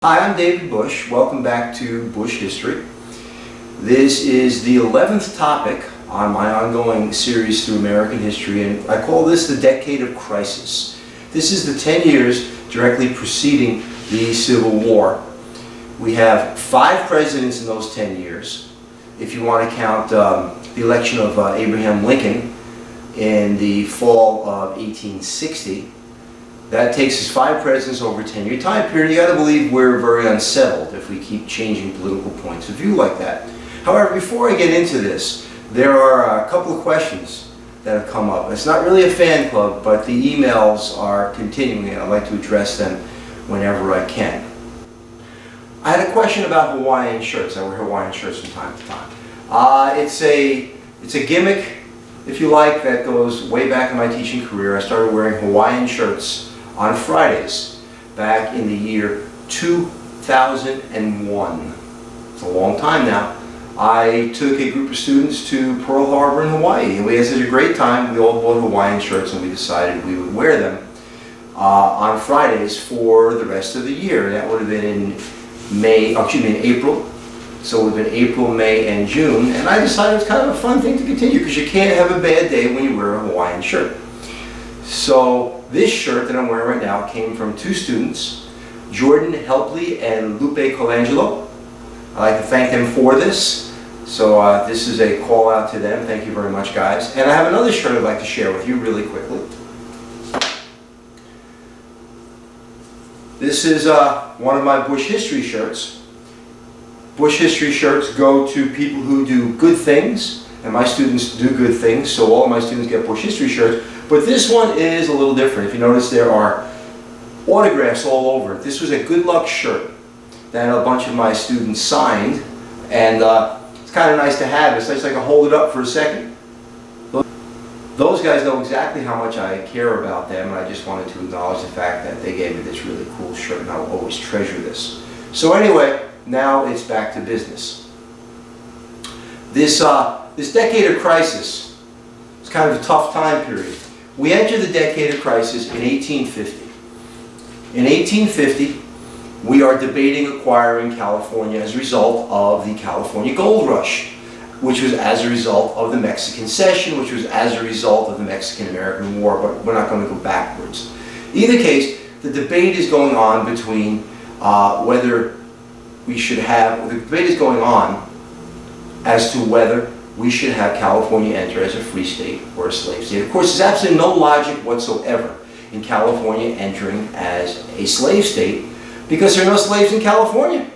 Hi, I'm David Busch. Welcome back to Buschistory. This is the 11th topic on my ongoing series through American history, and I call this the Decade of Crisis. This is the 10 years directly preceding the Civil War. We have 5 presidents in those 10 years. If you want to count the election of Abraham Lincoln in the fall of 1860, that takes us 5 presidents over a 10-year time period. You got to believe we're very unsettled if we keep changing political points of view like that. However, before I get into this, there are a couple of questions that have come up. It's not really a fan club, but the emails are continuing, and I'd like to address them whenever I can. I had a question about Hawaiian shirts. I wear Hawaiian shirts from time to time. It's a gimmick, if you like, that goes way back in my teaching career. I started wearing Hawaiian shirts on Fridays back in the year 2001. It's a long time now. I took a group of students to Pearl Harbor in Hawaii, and we had such a great time. We all bought Hawaiian shirts, and we decided we would wear them on Fridays for the rest of the year. That would have been in April. So it would have been April, May, and June, and I decided it was kind of a fun thing to continue because you can't have a bad day when you wear a Hawaiian shirt. So this shirt that I'm wearing right now came from 2 students, Jordan Helpley and Lupe Colangelo. I'd like to thank them for this. So this is a call out to them. Thank you very much, guys. And I have another shirt I'd like to share with you really quickly. This is one of my Busch history shirts. Busch history shirts go to people who do good things, and my students do good things, so all of my students get Busch history shirts. But this one is a little different. If you notice, there are autographs all over it. This was a good luck shirt that a bunch of my students signed, and it's kind of nice to have. It's nice I can hold it up for a second. Those guys know exactly how much I care about them, and I just wanted to acknowledge the fact that they gave me this really cool shirt, and I will always treasure this. So anyway, now it's back to business. This decade of crisis is kind of a tough time period. We entered the decade of crisis in 1850. In 1850, we are debating acquiring California as a result of the California Gold Rush, which was as a result of the Mexican Cession, which was as a result of the Mexican-American War, but we're not going to go backwards. In either case, the debate is going on between the debate is going on as to whether we should have California enter as a free state or a slave state. Of course, there's absolutely no logic whatsoever in California entering as a slave state because there are no slaves in California.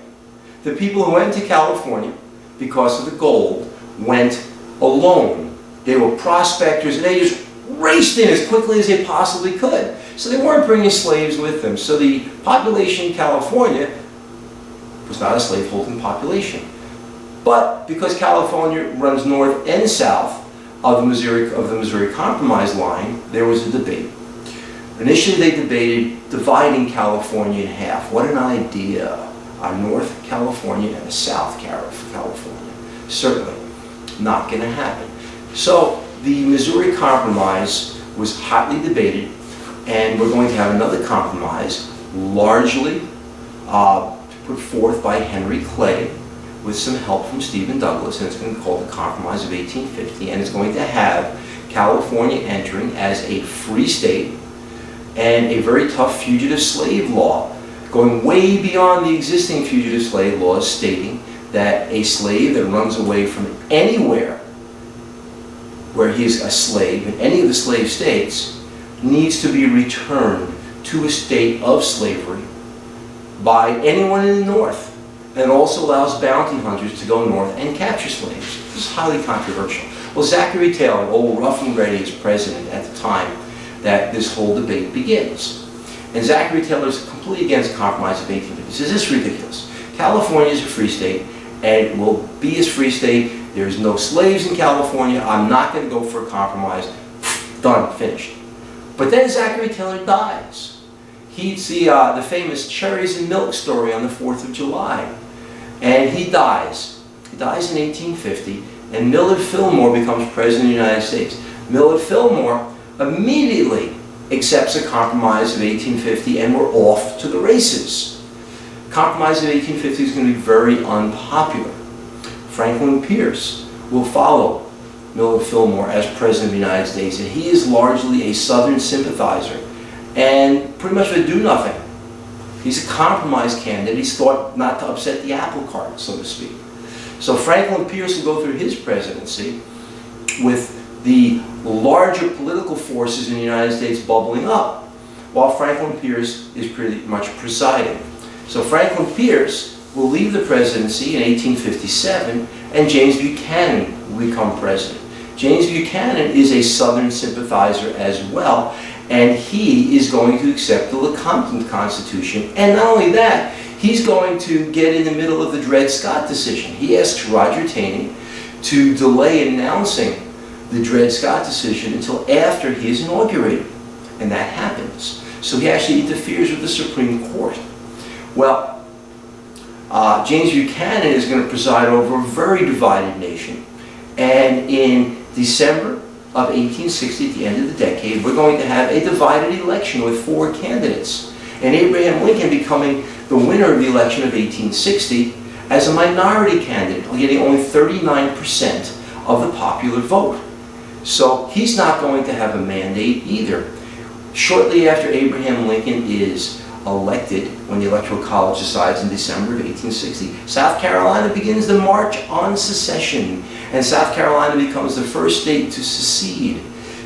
The people who went to California because of the gold went alone. They were prospectors, and they just raced in as quickly as they possibly could. So they weren't bringing slaves with them. So the population in California was not a slaveholding population. But because California runs north and south of the Missouri Compromise line, there was a debate. Initially, they debated dividing California in half. What an idea! A North California and a South California. Certainly not going to happen. So the Missouri Compromise was hotly debated, and we're going to have another compromise, largely put forth by Henry Clay, with some help from Stephen Douglas, and it's going to be called the Compromise of 1850, and it's going to have California entering as a free state and a very tough fugitive slave law, going way beyond the existing fugitive slave laws, stating that a slave that runs away from anywhere where he is a slave in any of the slave states needs to be returned to a state of slavery by anyone in the North. And it also allows bounty hunters to go north and capture slaves. This is highly controversial. Well, Zachary Taylor, old rough and ready as president at the time that this whole debate begins. And Zachary Taylor is completely against the Compromise of 1850. He says, this is ridiculous. California is a free state, and it will be as free state. There's no slaves in California. I'm not going to go for a compromise. Done, finished. But then Zachary Taylor dies. He's the famous cherries and milk story on the 4th of July. And he dies. He dies in 1850, and Millard Fillmore becomes President of the United States. Millard Fillmore immediately accepts a compromise of 1850, and we're off to the races. Compromise of 1850 is going to be very unpopular. Franklin Pierce will follow Millard Fillmore as President of the United States, and he is largely a Southern sympathizer and pretty much a do-nothing. He's a compromise candidate. He's thought not to upset the apple cart, so to speak. So Franklin Pierce will go through his presidency with the larger political forces in the United States bubbling up, while Franklin Pierce is pretty much presiding. So Franklin Pierce will leave the presidency in 1857, and James Buchanan will become president. James Buchanan is a Southern sympathizer as well, and he is going to accept the Lecompton Constitution. And not only that, he's going to get in the middle of the Dred Scott decision. He asks Roger Taney to delay announcing the Dred Scott decision until after he is inaugurated, and that happens. So he actually interferes with the Supreme Court. Well, James Buchanan is going to preside over a very divided nation, and in December of 1860, at the end of the decade, we're going to have a divided election with 4 candidates, and Abraham Lincoln becoming the winner of the election of 1860 as a minority candidate, getting only 39% of the popular vote. So he's not going to have a mandate either. Shortly after Abraham Lincoln is elected, when the Electoral College decides in December of 1860, South Carolina begins the March on Secession, and South Carolina becomes the first state to secede.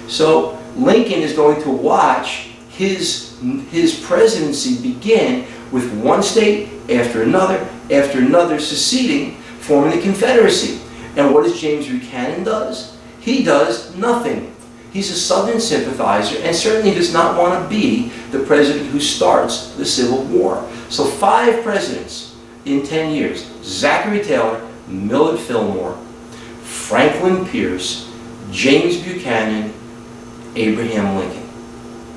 So Lincoln is going to watch his presidency begin with one state after another seceding, forming the Confederacy. And what does James Buchanan does? He does nothing. He's a Southern sympathizer and certainly does not want to be the president who starts the Civil War. So 5 presidents in 10 years: Zachary Taylor, Millard Fillmore, Franklin Pierce, James Buchanan, Abraham Lincoln.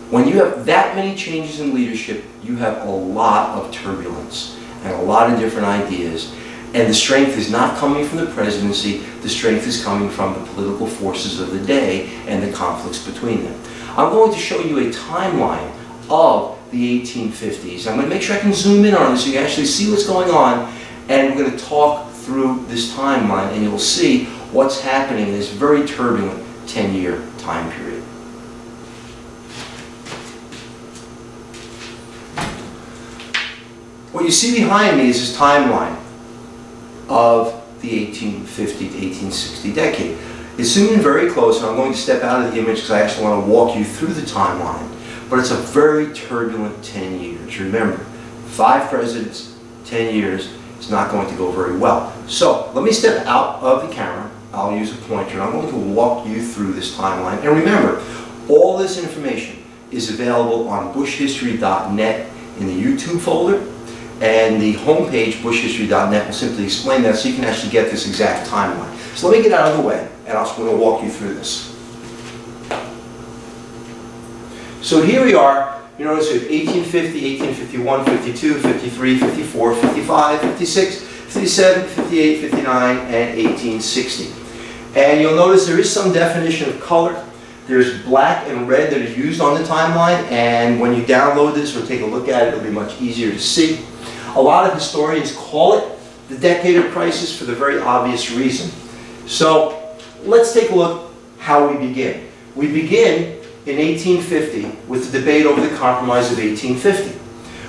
When you have that many changes in leadership, you have a lot of turbulence and a lot of different ideas. And the strength is not coming from the presidency, the strength is coming from the political forces of the day and the conflicts between them. I'm going to show you a timeline of the 1850s. I'm going to make sure I can zoom in on this so you can actually see what's going on, and we're going to talk through this timeline, and you'll see what's happening in this very turbulent 10-year time period. What you see behind me is this timeline of the 1850 to 1860 decade. It's zoomed in very close, and I'm going to step out of the image because I actually want to walk you through the timeline. But it's a very turbulent 10 years. Remember, 5 presidents, 10 years, it's not going to go very well. So let me step out of the camera. I'll use a pointer, and I'm going to walk you through this timeline. And remember, all this information is available on Buschistory.net in the YouTube folder. And the homepage, Buschistory.net, will simply explain that so you can actually get this exact timeline. So let me get out of the way, and I'm going to walk you through this. So here we are. You notice we have 1850, 1851, 52, 53, 54, 55, 56, 57, 58, 59, and 1860. And you'll notice there is some definition of color. There's black and red that are used on the timeline, and when you download this or take a look at it, it'll be much easier to see. A lot of historians call it the decade of crisis for the very obvious reason. So let's take a look how we begin. We begin in 1850 with the debate over the Compromise of 1850.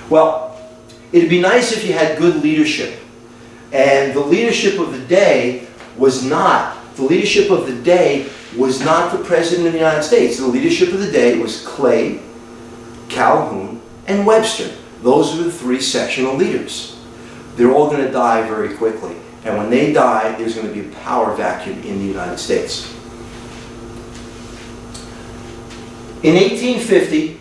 Well, it'd be nice if you had good leadership. And the leadership of the day was not the President of the United States. The leadership of the day was Clay, Calhoun, and Webster. Those are the 3 sectional leaders. They're all going to die very quickly. And when they die, there's going to be a power vacuum in the United States. In 1850,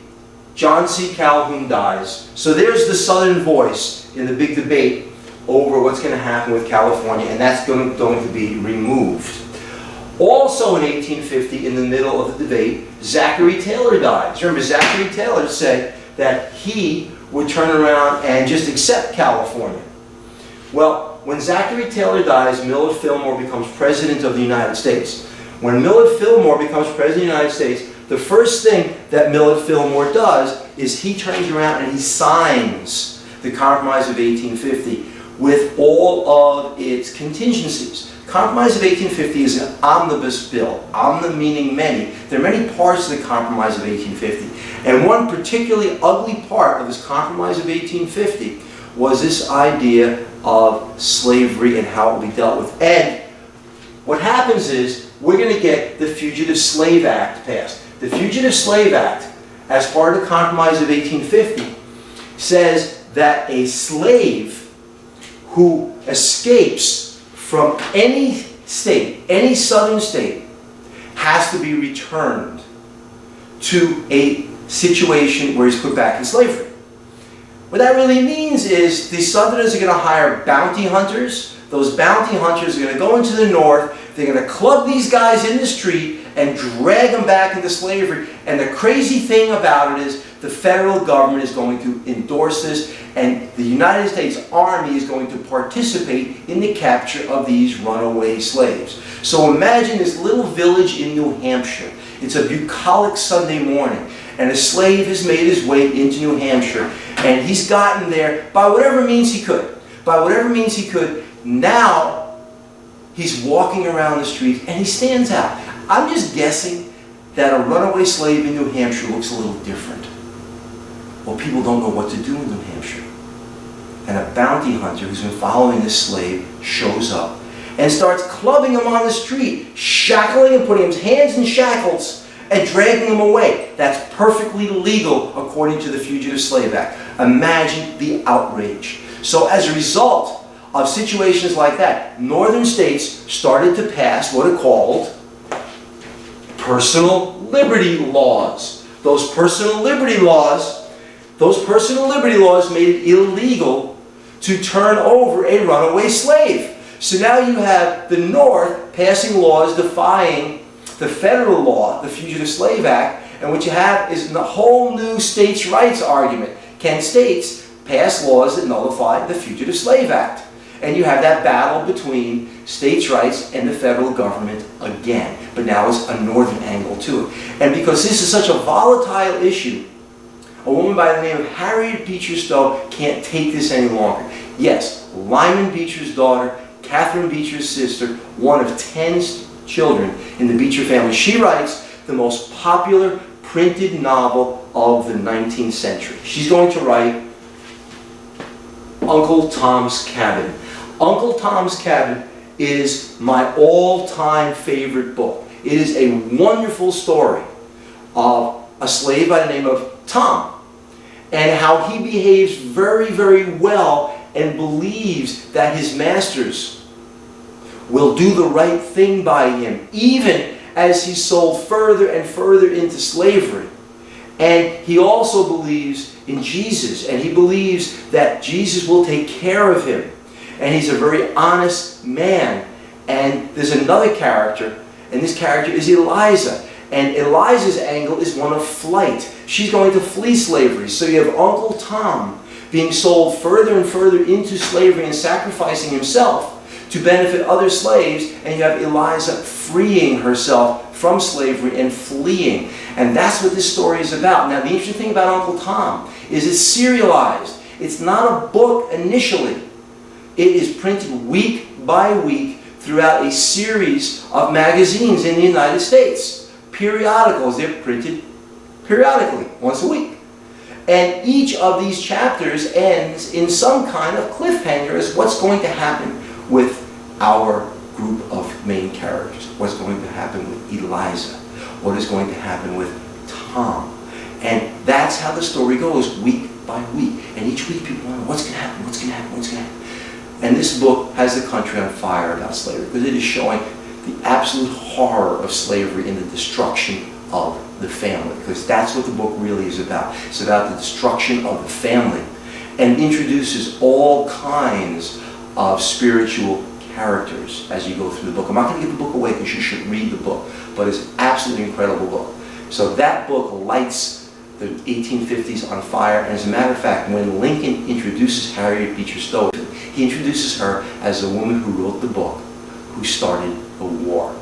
John C. Calhoun dies. So there's the Southern voice in the big debate over what's going to happen with California, and that's going to be removed. Also in 1850, in the middle of the debate, Zachary Taylor dies. Remember, Zachary Taylor said that he would turn around and just accept California. Well, when Zachary Taylor dies, Millard Fillmore becomes President of the United States. When Millard Fillmore becomes President of the United States, the first thing that Millard Fillmore does is he turns around and he signs the Compromise of 1850, with all of its contingencies. Compromise of 1850 is an omnibus bill. Omni meaning many. There are many parts of the Compromise of 1850. And one particularly ugly part of this Compromise of 1850 was this idea of slavery and how it will be dealt with. And what happens is we're going to get the Fugitive Slave Act passed. The Fugitive Slave Act, as part of the Compromise of 1850, says that a slave who escapes from any state, any southern state, has to be returned to a situation where he's put back in slavery. What that really means is the Southerners are going to hire bounty hunters. Those bounty hunters are going to go into the North. They're going to club these guys in the street and drag them back into slavery. And the crazy thing about it is the federal government is going to endorse this, and the United States Army is going to participate in the capture of these runaway slaves. So imagine this little village in New Hampshire. It's a bucolic Sunday morning, and a slave has made his way into New Hampshire, and he's gotten there by whatever means he could. By whatever means he could. Now, he's walking around the street, and he stands out. I'm just guessing that a runaway slave in New Hampshire looks a little different. Well, people don't know what to do in New Hampshire. And a bounty hunter who's been following this slave shows up and starts clubbing him on the street, shackling him, putting his hands in shackles, and dragging him away. That's perfectly legal according to the Fugitive Slave Act. Imagine the outrage. So as a result of situations like that, northern states started to pass what are called personal liberty laws. Those personal liberty laws made it illegal to turn over a runaway slave. So now you have the North passing laws defying the federal law, the Fugitive Slave Act, and what you have is a whole new states' rights argument. Can states pass laws that nullify the Fugitive Slave Act? And you have that battle between states' rights and the federal government again. But now it's a northern angle to it. And because this is such a volatile issue, a woman by the name of Harriet Beecher Stowe can't take this any longer. Yes, Lyman Beecher's daughter, Catherine Beecher's sister, one of 10 children in the Beecher family. She writes the most popular printed novel of the 19th century. She's going to write Uncle Tom's Cabin. Uncle Tom's Cabin is my all-time favorite book. It is a wonderful story of a slave by the name of Tom, and how he behaves very, very well and believes that his masters will do the right thing by him, even as he's sold further and further into slavery. And he also believes in Jesus, and he believes that Jesus will take care of him. And he's a very honest man. And there's another character, and this character is Eliza. And Eliza's angle is one of flight. She's going to flee slavery. So you have Uncle Tom being sold further and further into slavery and sacrificing himself to benefit other slaves, and you have Eliza freeing herself from slavery and fleeing. And that's what this story is about. Now, the interesting thing about Uncle Tom is it's serialized. It's not a book initially. It is printed week by week throughout a series of magazines in the United States. Periodicals, they're printed periodically, once a week. And each of these chapters ends in some kind of cliffhanger as what's going to happen with our group of main characters. What's going to happen with Eliza? What is going to happen with Tom? And that's how the story goes, week by week. And each week people wonder, what's going to happen? What's going to happen? What's going to happen? And this book has the country on fire about slavery, because it is showing the absolute horror of slavery and the destruction of the family, because that's what the book really is about. It's about the destruction of the family, and introduces all kinds of spiritual characters as you go through the book. I'm not going to give the book away because you should read the book, but it's an absolutely incredible book. So that book lights the 1850s on fire, and as a matter of fact, when Lincoln introduces Harriet Beecher Stowe, he introduces her as the woman who wrote the book, who started the war.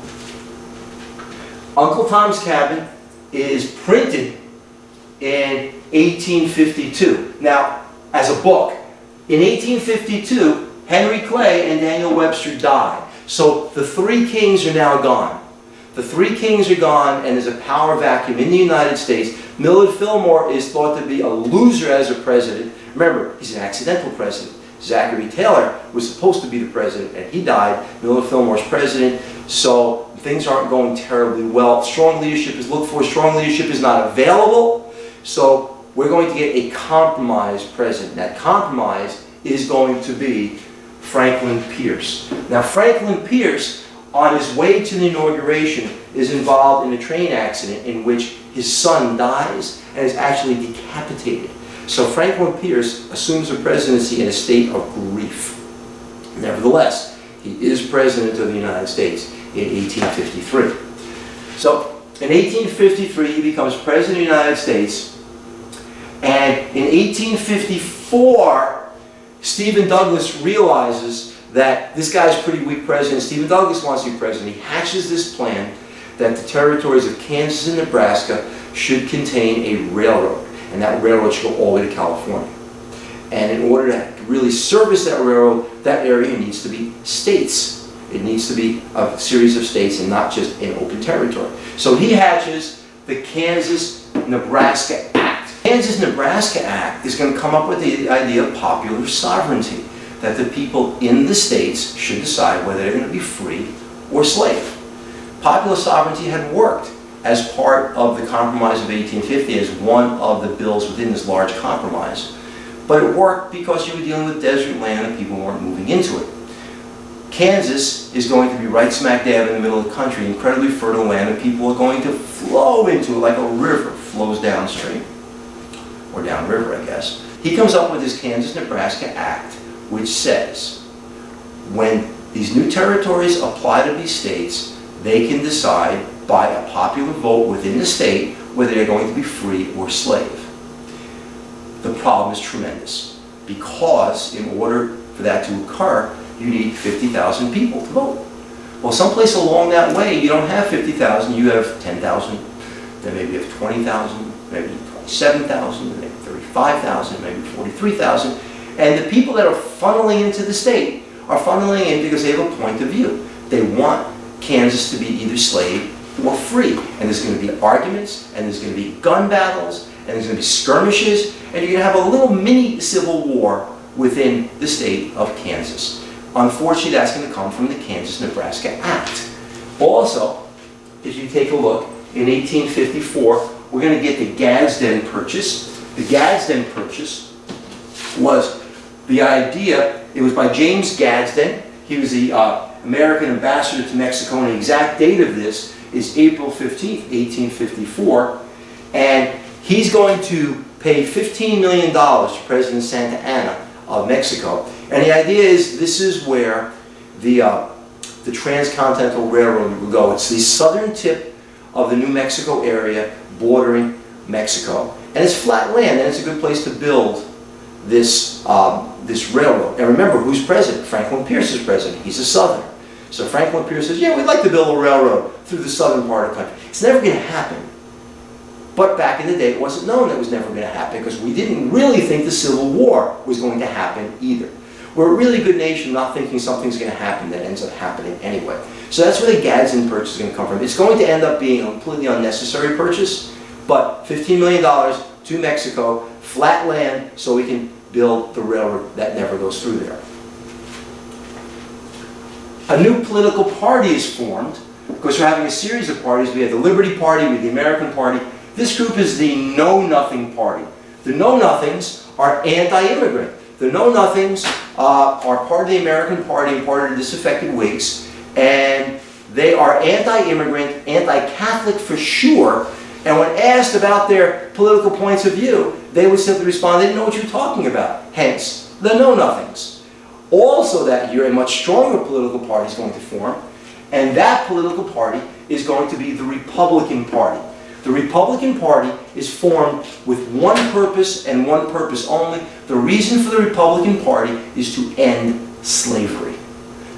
Uncle Tom's Cabin is printed in 1852. Now, as a book, In 1852, Henry Clay and Daniel Webster die. So the three kings are now gone. The three kings are gone, and there's a power vacuum in the United States. Millard Fillmore is thought to be a loser as a president. Remember, he's an accidental president. Zachary Taylor was supposed to be the president, and he died. Millard Fillmore's president, so things aren't going terribly well. Strong leadership is looked for. Strong leadership is not available, so we're going to get a compromise president. That compromise is going to be Franklin Pierce. Now, Franklin Pierce, on his way to the inauguration, is involved in a train accident in which his son dies and is actually decapitated. So Franklin Pierce assumes the presidency in a state of grief. Nevertheless, he is president of the United States in 1853. So in 1853, he becomes president of the United States, and in 1854, Stephen Douglas realizes that this guy's a pretty weak president. Stephen Douglas wants to be president. He hatches this plan that the territories of Kansas and Nebraska should contain a railroad, and that railroad should go all the way to California. And in order to really service that railroad, that area needs to be states. It needs to be a series of states and not just an open territory. So he hatches the Kansas Nebraska Act. The Kansas Nebraska Act is going to come up with the idea of popular sovereignty, that the people in the states should decide whether they're going to be free or slave. Popular sovereignty had worked as part of the Compromise of 1850 as one of the bills within this large compromise. But it worked because you were dealing with desert land and people weren't moving into it. Kansas is going to be right smack dab in the middle of the country, incredibly fertile land, and people are going to flow into it like a river flows downstream, or downriver, I guess. He comes up with his Kansas Nebraska Act, which says when these new territories apply to be states, they can decide by a popular vote within the state whether they're going to be free or slave. The problem is tremendous, because in order for that to occur, you need 50,000 people to vote. Well, someplace along that way, you don't have 50,000, you have 10,000, then maybe you have 20,000, maybe 27,000, maybe 35,000, maybe 43,000. And the people that are funneling into the state are funneling in because they have a point of view. They want Kansas to be either slave or free. And there's going to be arguments, and there's going to be gun battles, and there's going to be skirmishes, and you're going to have a little mini civil war within the state of Kansas. Unfortunately, that's going to come from the Kansas Nebraska Act. Also, if you take a look, in 1854, we're going to get the Gadsden Purchase. The Gadsden Purchase was the idea, it was by James Gadsden. He was the American ambassador to Mexico, and the exact date of this is April 15th, 1854. And he's going to pay $15 million to President Santa Anna of Mexico. And the idea is this is where the Transcontinental Railroad will go. It's the southern tip of the New Mexico area bordering Mexico. And it's flat land, and it's a good place to build this, this railroad. And remember, who's president? Franklin Pierce is president. He's a Southerner. So Franklin Pierce says, yeah, we'd like to build a railroad through the southern part of the country. It's never going to happen. But back in the day, it wasn't known that it was never going to happen, because we didn't really think the Civil War was going to happen either. We're a really good nation not thinking something's going to happen that ends up happening anyway. So that's where the Gadsden Purchase is going to come from. It's going to end up being a completely unnecessary purchase, but $15 million to Mexico, flat land, so we can build the railroad that never goes through there. A new political party is formed, because we're having a series of parties. We have the Liberty Party, we have the American Party. This group is the Know-Nothing Party. The Know-Nothings are anti-immigrant. The Know-Nothings are part of the American Party and part of the disaffected Whigs, and they are anti-immigrant, anti-Catholic for sure, and when asked about their political points of view, they would simply respond, they didn't know what you were talking about, hence the Know-Nothings. Also that year, a much stronger political party is going to form, and that political party is going to be the Republican Party. The Republican Party is formed with one purpose and one purpose only. The reason for the Republican Party is to end slavery.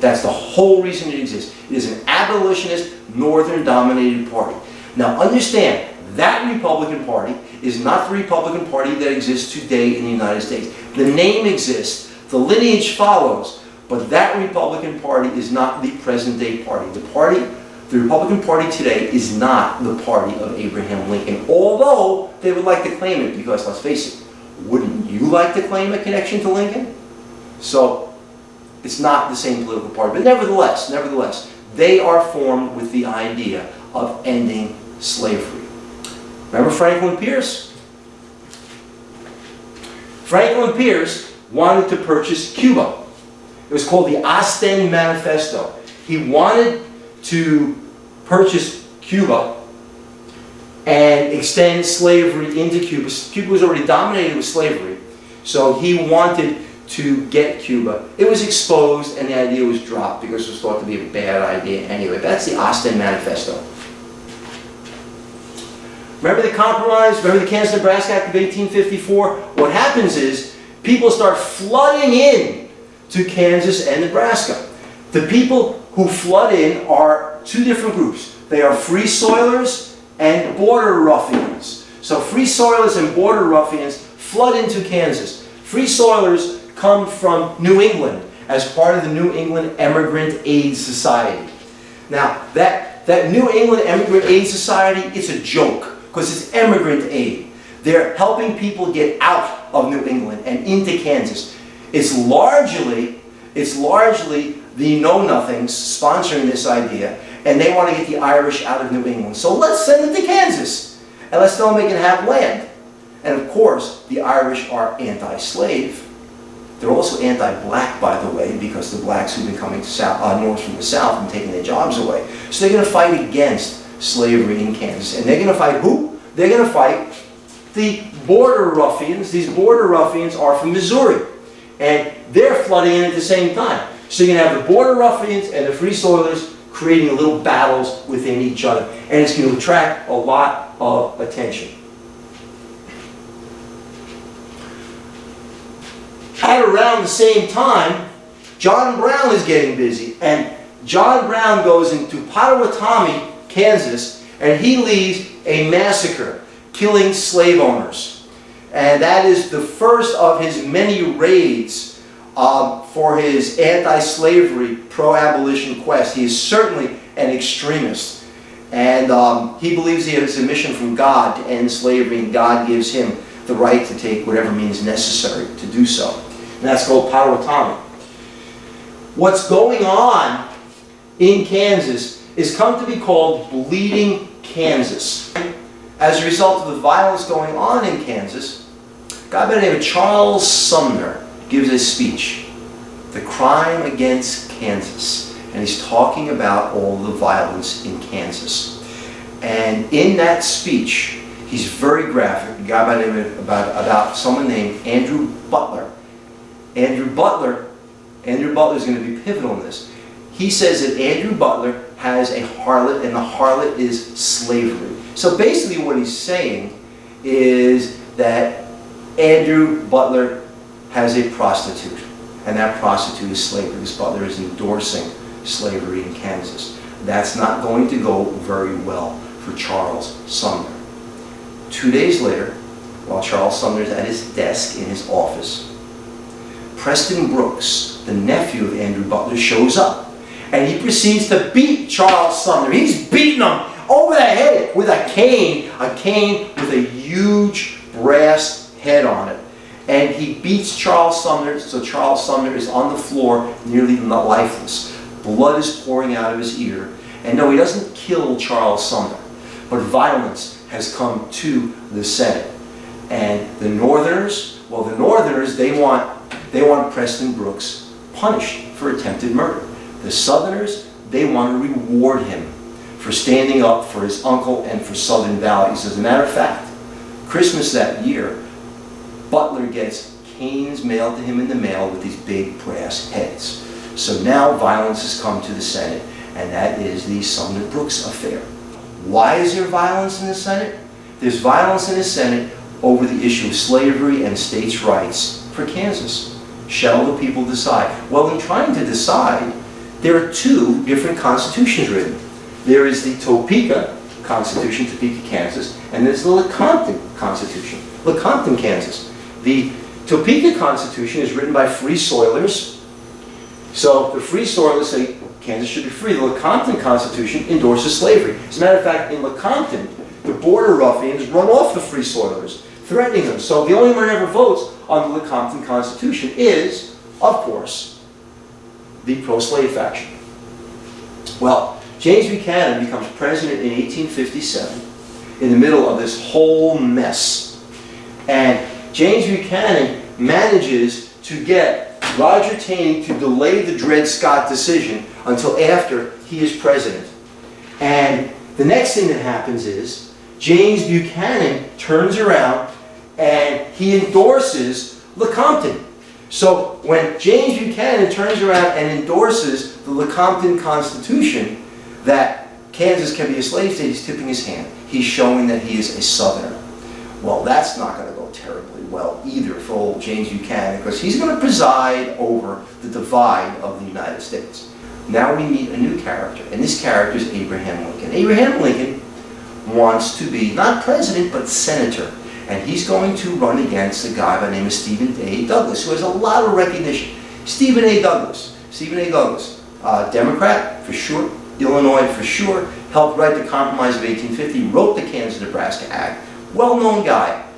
That's the whole reason it exists. It is an abolitionist, northern-dominated party. Now understand, that Republican Party is not the Republican Party that exists today in the United States. The name exists. The lineage follows, but that Republican Party is not the present-day party. The Republican Party today is not the party of Abraham Lincoln, although they would like to claim it, because let's face it, wouldn't you like to claim a connection to Lincoln? So it's not the same political party, but nevertheless, they are formed with the idea of ending slavery. Remember Franklin Pierce? Franklin Pierce wanted to purchase Cuba. It was called the Ostend Manifesto. He wanted to purchase Cuba and extend slavery into Cuba. Cuba was already dominated with slavery, so he wanted to get Cuba. It was exposed and the idea was dropped because it was thought to be a bad idea anyway. That's the Ostend Manifesto. Remember the compromise? Remember the Kansas Nebraska Act of 1854? What happens is people start flooding in to Kansas and Nebraska. The people who flood in are two different groups. They are free soilers and border ruffians. So free soilers and border ruffians flood into Kansas. Free soilers come from New England as part of the New England Emigrant Aid Society. Now, that New England Emigrant Aid Society, it's a joke because it's emigrant aid. They're helping people get out of New England and into Kansas. It's largely the know-nothings sponsoring this idea, and they want to get the Irish out of New England. So let's send them to Kansas, and let's tell them they can have land. And of course, the Irish are anti-slave. They're also anti-black, by the way, because the blacks who've been coming north from the south and taking their jobs away. So they're going to fight against slavery in Kansas. And they're going to fight who? They're going to fight the border ruffians. These border ruffians are from Missouri. And they're flooding in at the same time. So you're going to have the border ruffians and the free soilers creating little battles within each other. And it's going to attract a lot of attention. At around the same time, John Brown is getting busy. And John Brown goes into Potawatomi, Kansas, and he leads a massacre, killing slave owners. And that is the first of his many raids for his anti-slavery, pro-abolition quest. He is certainly an extremist. And he believes he has a mission from God to end slavery, and God gives him the right to take whatever means necessary to do so. And that's called Potawatomi. What's going on in Kansas is come to be called Bleeding Kansas. As a result of the violence going on in Kansas, a guy by the name of Charles Sumner gives a speech, The Crime Against Kansas. And he's talking about all the violence in Kansas. And in that speech, he's very graphic. A guy by the name of, about someone named Andrew Butler. Andrew Butler is going to be pivotal in this. He says that Andrew Butler has a harlot, and the harlot is slavery. So basically what he's saying is that Andrew Butler has a prostitute, and that prostitute is slavery. This Butler is endorsing slavery in Kansas. That's not going to go very well for Charles Sumner. 2 days later, while Charles Sumner is at his desk in his office, Preston Brooks, the nephew of Andrew Butler, shows up. And he proceeds to beat Charles Sumner. He's beating him over the head with a cane with a huge brass head on it. And he beats Charles Sumner, so Charles Sumner is on the floor, nearly lifeless. Blood is pouring out of his ear. And no, he doesn't kill Charles Sumner, but violence has come to the Senate. And the Northerners, well, they want Preston Brooks punished for attempted murder. The Southerners, they want to reward him for standing up for his uncle and for Southern values. As a matter of fact, Christmas that year, Butler gets canes mailed to him in the mail with these big brass heads. So now violence has come to the Senate, and that is the Sumner Brooks affair. Why is there violence in the Senate? There's violence in the Senate over the issue of slavery and states' rights for Kansas. Shall the people decide? Well, in trying to decide, there are two different constitutions written. There is the Topeka Constitution, Topeka, Kansas, and there's the Lecompton Constitution, Lecompton, Kansas. The Topeka Constitution is written by Free Soilers. So the Free Soilers say Kansas should be free. The Lecompton Constitution endorses slavery. As a matter of fact, in Lecompton, the border ruffians run off the Free Soilers, threatening them. So the only one who ever votes on the Lecompton Constitution is, of course, the pro-slave faction. Well, James Buchanan becomes president in 1857 in the middle of this whole mess. And James Buchanan manages to get Roger Taney to delay the Dred Scott decision until after he is president. And the next thing that happens is James Buchanan turns around and he endorses Lecompton. So when James Buchanan turns around and endorses the Lecompton Constitution that Kansas can be a slave state, he's tipping his hand. He's showing that he is a Southerner. Well, that's not going to go terribly well either for old James Buchanan, because he's going to preside over the divide of the United States. Now we meet a new character, and this character is Abraham Lincoln. Abraham Lincoln wants to be not president, but senator. And he's going to run against a guy by the name of Stephen A. Douglas, who has a lot of recognition. Stephen A. Douglas, Democrat for sure, Illinois for sure, helped write the Compromise of 1850, wrote the Kansas Nebraska Act, well-known guy.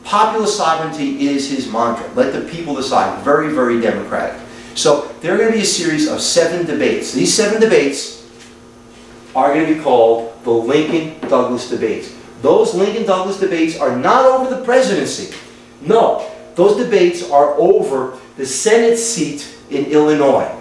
Popular sovereignty is his mantra. Let the people decide. Very, very democratic. So there are going to be a series of 7 debates. These 7 debates are going to be called the Lincoln-Douglas debates. Those Lincoln-Douglas debates are not over the presidency. No, those debates are over the Senate seat in Illinois.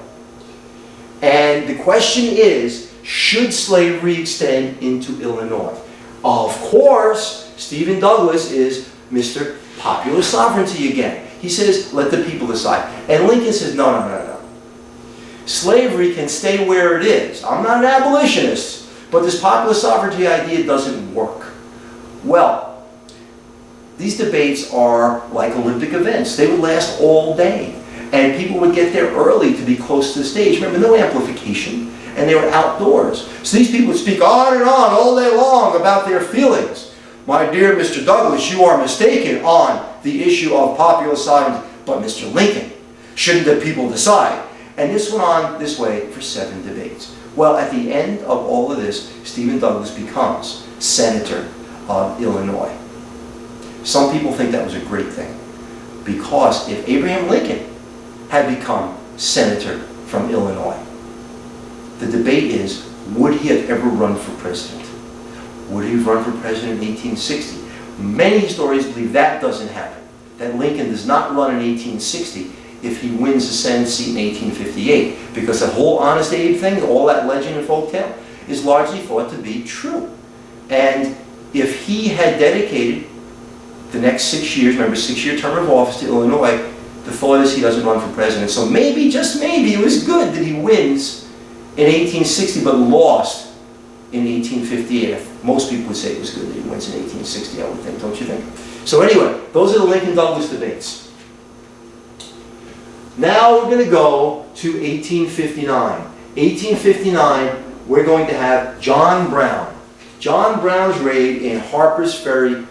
And the question is, should slavery extend into Illinois? Of course, Stephen Douglas is Mr. Popular Sovereignty again. He says, let the people decide. And Lincoln says, no, no, no, no. Slavery can stay where it is. I'm not an abolitionist, but this popular sovereignty idea doesn't work. Well, these debates are like Olympic events. They would last all day. And people would get there early to be close to the stage. Remember, no amplification. And they were outdoors. So these people would speak on and on all day long about their feelings. My dear Mr. Douglas, you are mistaken on the issue of popular sovereignty. But Mr. Lincoln, shouldn't the people decide? And this went on this way for 7 debates. Well, at the end of all of this, Stephen Douglas becomes Senator of Illinois. Some people think that was a great thing, because if Abraham Lincoln had become Senator from Illinois, the debate is, would he have ever run for president? Would he have run for president in 1860? Many historians believe that doesn't happen, that Lincoln does not run in 1860 if he wins the Senate seat in 1858, because that whole Honest Abe thing, all that legend and folktale, is largely thought to be true. And if he had dedicated the next 6 years, remember, 6-year term of office to Illinois, the thought is he doesn't run for president. So maybe, just maybe, it was good that he wins in 1860 but lost in 1858. Most people would say it was good that he wins in 1860, I would think, don't you think? So anyway, those are the Lincoln-Douglas debates. Now we're going to go to 1859. 1859, we're going to have John Brown. John Brown's raid in Harper's Ferry,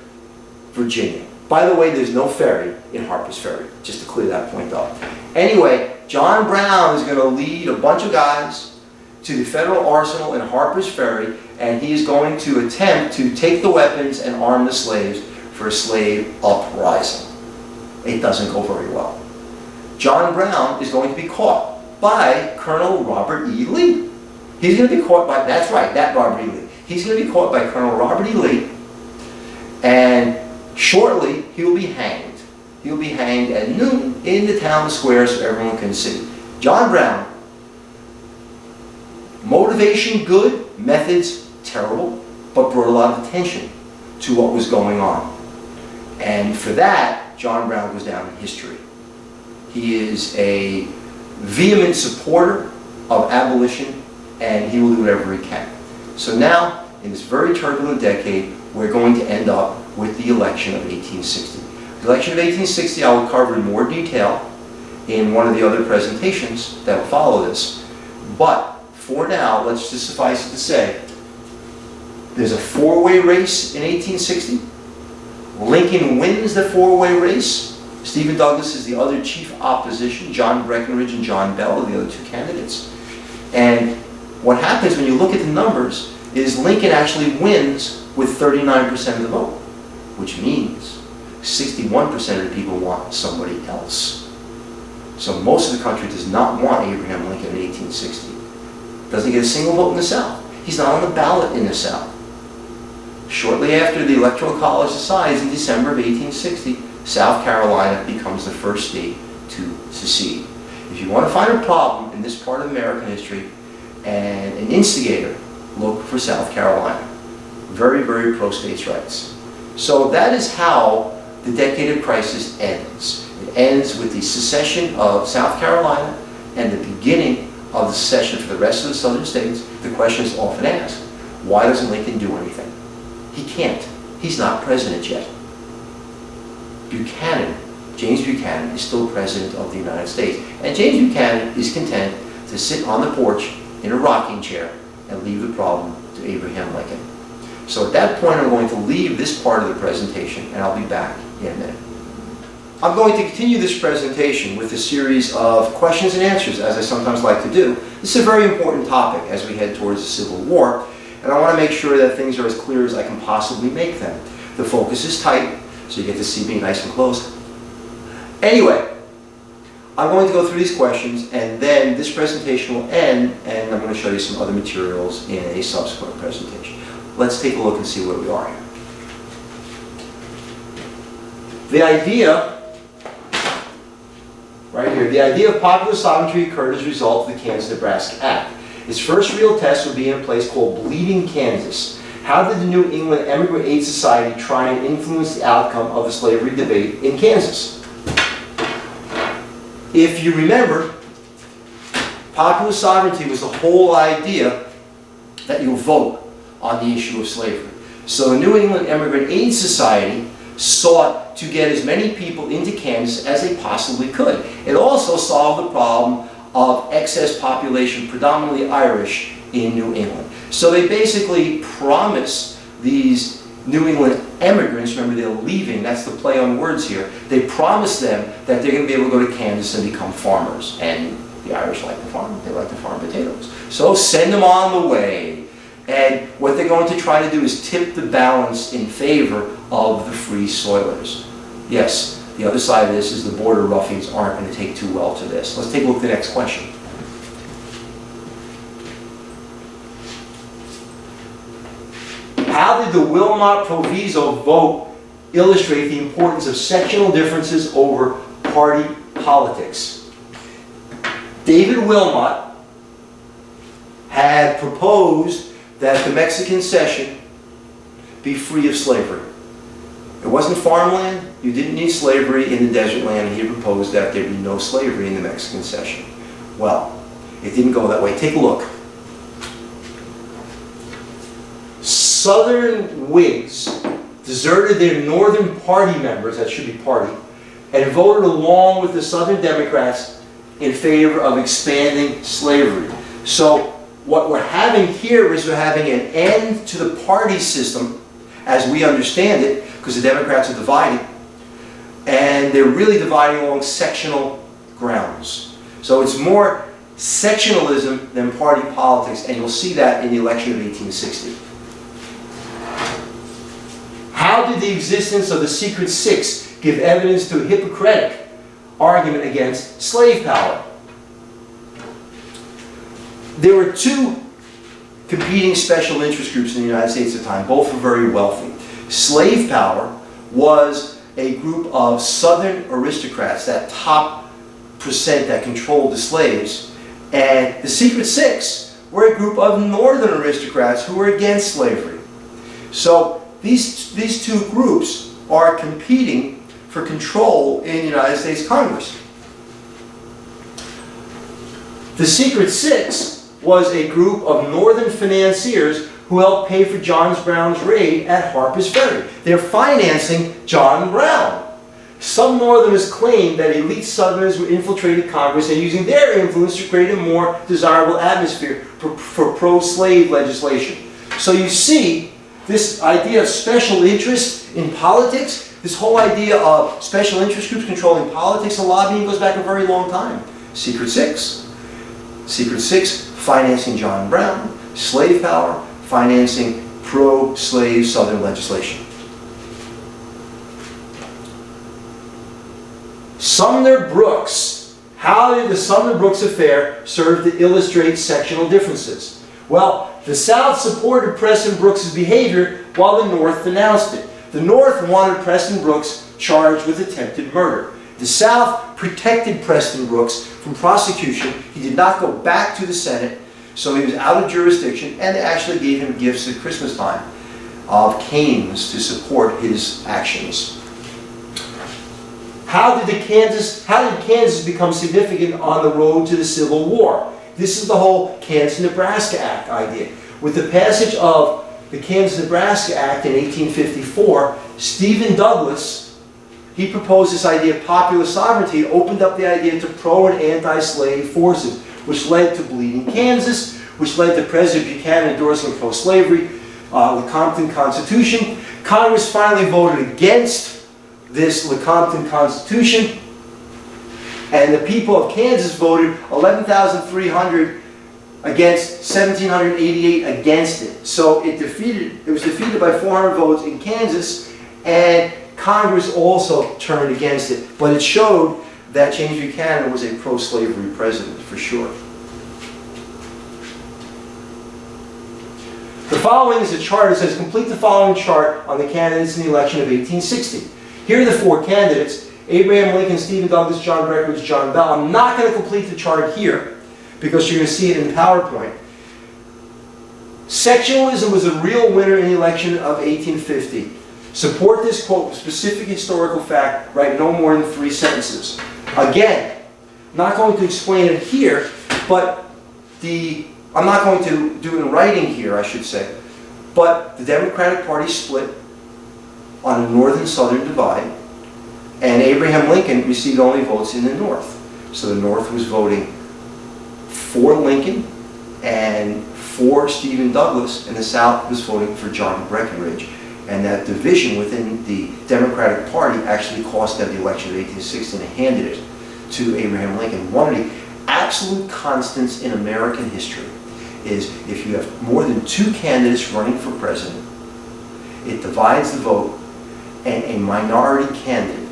Virginia. By the way, there's no ferry in Harper's Ferry, just to clear that point up. Anyway, John Brown is going to lead a bunch of guys to the federal arsenal in Harper's Ferry, and he is going to attempt to take the weapons and arm the slaves for a slave uprising. It doesn't go very well. John Brown is going to be caught by Colonel Robert E. Lee. He's going to be caught by, that's right, that Robert E. Lee. He's going to be caught by Colonel Robert E. Lee, and shortly he will be hanged. He will be hanged at noon in the town square so everyone can see. John Brown, motivation good, methods terrible, but brought a lot of attention to what was going on. And for that, John Brown goes down in history. He is a vehement supporter of abolition, and he will do whatever he can. So now, in this very turbulent decade, we're going to end up with the election of 1860. The election of 1860 I will cover in more detail in one of the other presentations that will follow this. But for now, let's just suffice it to say, there's a 4-way race in 1860. Lincoln wins the 4-way race. Stephen Douglas is the other chief opposition. John Breckinridge and John Bell are the other two candidates. And what happens when you look at the numbers is Lincoln actually wins with 39% of the vote, which means 61% of the people want somebody else. So most of the country does not want Abraham Lincoln in 1860. Doesn't get a single vote in the South. He's not on the ballot in the South. Shortly after the Electoral College decides in December of 1860, South Carolina becomes the first state to secede. If you want to find a problem in this part of American history and an instigator, look for South Carolina. Very, very pro-states' rights. So that is how the decade of crisis ends. It ends with the secession of South Carolina and the beginning of the secession for the rest of the southern states. The question is often asked, why doesn't Lincoln do anything? He can't. He's not president yet. Buchanan, James Buchanan, is still president of the United States. And James Buchanan is content to sit on the porch in a rocking chair and leave the problem to Abraham Lincoln. So at that point, I'm going to leave this part of the presentation, and I'll be back in a minute. I'm going to continue this presentation with a series of questions and answers, as I sometimes like to do. This is a very important topic as we head towards the Civil War, and I want to make sure that things are as clear as I can possibly make them. The focus is tight, so you get to see me nice and close. Anyway, I'm going to go through these questions, and then this presentation will end, and I'm going to show you some other materials in a subsequent presentation. Let's take a look and see where we are here. The idea, right here, the idea of popular sovereignty occurred as a result of the Kansas Nebraska Act. Its first real test would be in a place called Bleeding, Kansas. How did the New England Emigrant Aid Society try and influence the outcome of the slavery debate in Kansas? If you remember, popular sovereignty was the whole idea that you vote on the issue of slavery. So the New England Emigrant Aid Society sought to get as many people into Kansas as they possibly could. It also solved the problem of excess population, predominantly Irish, in New England. So they basically promised these New England immigrants, remember they're leaving, that's the play on words here, they promised them that they're going to be able to go to Kansas and become farmers. And the Irish like to farm, they like to farm potatoes. So send them on the way. And what they're going to try to do is tip the balance in favor of the free soilers. Yes, the other side of this is the border ruffians aren't going to take too well to this. Let's take a look at the next question. How did the Wilmot Proviso vote illustrate the importance of sectional differences over party politics? David Wilmot had proposed that the Mexican cession be free of slavery. It wasn't farmland, you didn't need slavery in the desert land, and he proposed that there be no slavery in the Mexican cession. Well, it didn't go that way. Take a look. Southern Whigs deserted their Northern Party members, that should be party, and voted along with the Southern Democrats in favor of expanding slavery. So what we're having here is we're having an end to the party system as we understand it, because the Democrats are dividing, and they're really dividing along sectional grounds. So it's more sectionalism than party politics, and you'll see that in the election of 1860. How did the existence of the Secret Six give evidence to a Hippocratic argument against slave power? There were two competing special interest groups in the United States at the time. Both were very wealthy. Slave power was a group of Southern aristocrats, that top percent that controlled the slaves. And the Secret Six were a group of Northern aristocrats who were against slavery. So these two groups are competing for control in the United States Congress. The Secret Six was a group of Northern financiers who helped pay for John Brown's raid at Harper's Ferry. They're financing John Brown. Some Northerners claimed that elite Southerners were infiltrating Congress and using their influence to create a more desirable atmosphere for pro-slave legislation. So you see, this idea of special interest in politics This whole idea of special interest groups controlling politics and lobbying goes back a very long time. Secret Six. Secret Six, financing John Brown. Slave power, financing pro-slave Southern legislation. Sumner Brooks. How did the Sumner Brooks affair serve to illustrate sectional differences? Well, the South supported Preston Brooks' behavior while the North denounced it. The North wanted Preston Brooks charged with attempted murder. The South protected Preston Brooks from prosecution. He did not go back to the Senate, so he was out of jurisdiction, and they actually gave him gifts at Christmas time of canes to support his actions. How did Kansas become significant on the road to the Civil War? This is the whole Kansas Nebraska Act idea. With the passage of the Kansas Nebraska Act in 1854, Stephen Douglas, he proposed this idea of popular sovereignty, opened up the idea to pro and anti-slave forces, which led to Bleeding Kansas, which led to President Buchanan endorsing pro-slavery, Lecompton Constitution. Congress finally voted against this Lecompton Constitution, and the people of Kansas voted 11,300 against 1,788 against it. So it was defeated by 400 votes in Kansas, and Congress also turned against it. But it showed that James Buchanan was a pro-slavery president, for sure. The following is a chart. It says, complete the following chart on the candidates in the election of 1860. Here are the four candidates: Abraham Lincoln, Stephen Douglas, John Breckinridge, John Bell. I'm not going to complete the chart here because you're going to see it in PowerPoint. Sectionalism was a real winner in the election of 1850. Support this quote with specific historical fact, write no more than 3 sentences. Again, I'm not going to explain it here, but I'm not going to do it in writing here, I should say. But the Democratic Party split on a northern-southern divide, and Abraham Lincoln received only votes in the North. So the North was voting for Lincoln and for Stephen Douglas, and the South was voting for John Breckinridge. And that division within the Democratic Party actually cost them the election of 1860 and handed it to Abraham Lincoln. One of the absolute constants in American history is if you have more than 2 candidates running for president, it divides the vote, and a minority candidate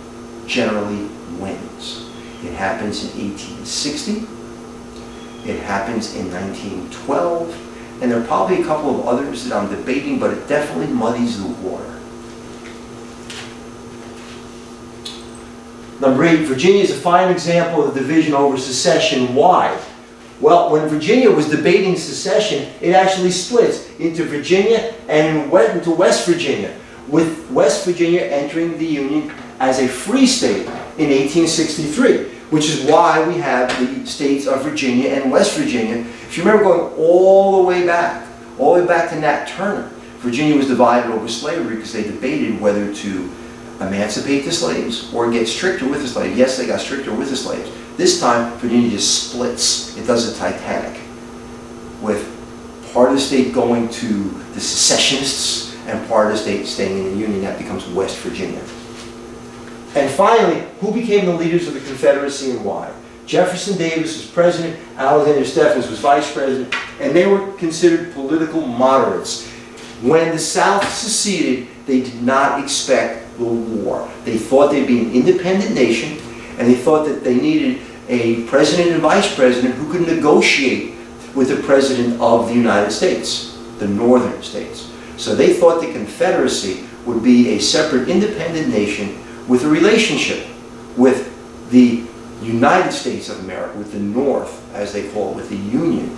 generally wins. It happens in 1860, it happens in 1912, and there are probably a couple of others that I'm debating, but it definitely muddies the water. Number 8, Virginia is a fine example of the division over secession. Why? Well, when Virginia was debating secession, it actually splits into Virginia and into West Virginia, with West Virginia entering the Union as a free state in 1863, which is why we have the states of Virginia and West Virginia. If you remember going all the way back to Nat Turner, Virginia was divided over slavery because they debated whether to emancipate the slaves or get stricter with the slaves. Yes, they got stricter with the slaves. This time, Virginia just splits. It does the Titanic, with part of the state going to the secessionists and part of the state staying in the Union. That becomes West Virginia. And finally, who became the leaders of the Confederacy and why? Jefferson Davis was president, Alexander Stephens was vice president, and they were considered political moderates. When the South seceded, they did not expect the war. They thought they'd be an independent nation, and they thought that they needed a president and vice president who could negotiate with the president of the United States, the northern states. So they thought the Confederacy would be a separate independent nation with a relationship with the United States of America, with the North, as they call it, with the Union.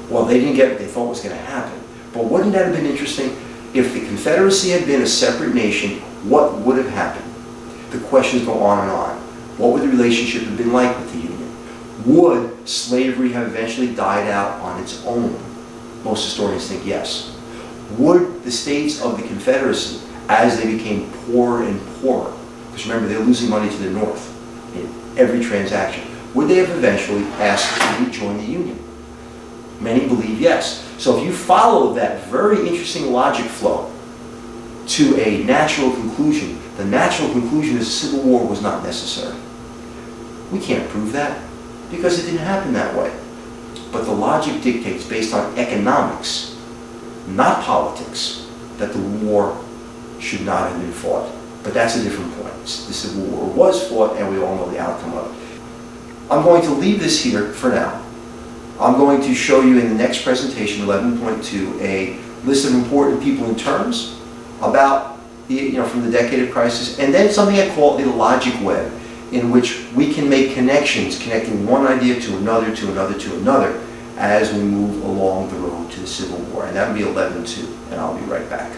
Well, they didn't get what they thought was going to happen. But wouldn't that have been interesting? If the Confederacy had been a separate nation, what would have happened? The questions go on and on. What would the relationship have been like with the Union? Would slavery have eventually died out on its own? Most historians think yes. Would the states of the Confederacy, as they became poorer and poorer, because remember, they're losing money to the North in every transaction, would they have eventually asked to rejoin the Union? Many believe yes. So if you follow that very interesting logic flow, to a natural conclusion. The natural conclusion is civil war was not necessary. We can't prove that because it didn't happen that way. But the logic dictates, based on economics, not politics, that the war should not have been fought. But that's a different point. The Civil War was fought, and we all know the outcome of it. I'm going to leave this here for now. I'm going to show you in the next presentation, 11.2, a list of important people and terms about from the decade of crisis, and then something I call a logic web, in which we can make connections, connecting one idea to another, to another, to another, as we move along the road to the Civil War. And that will be 11.2, and I'll be right back.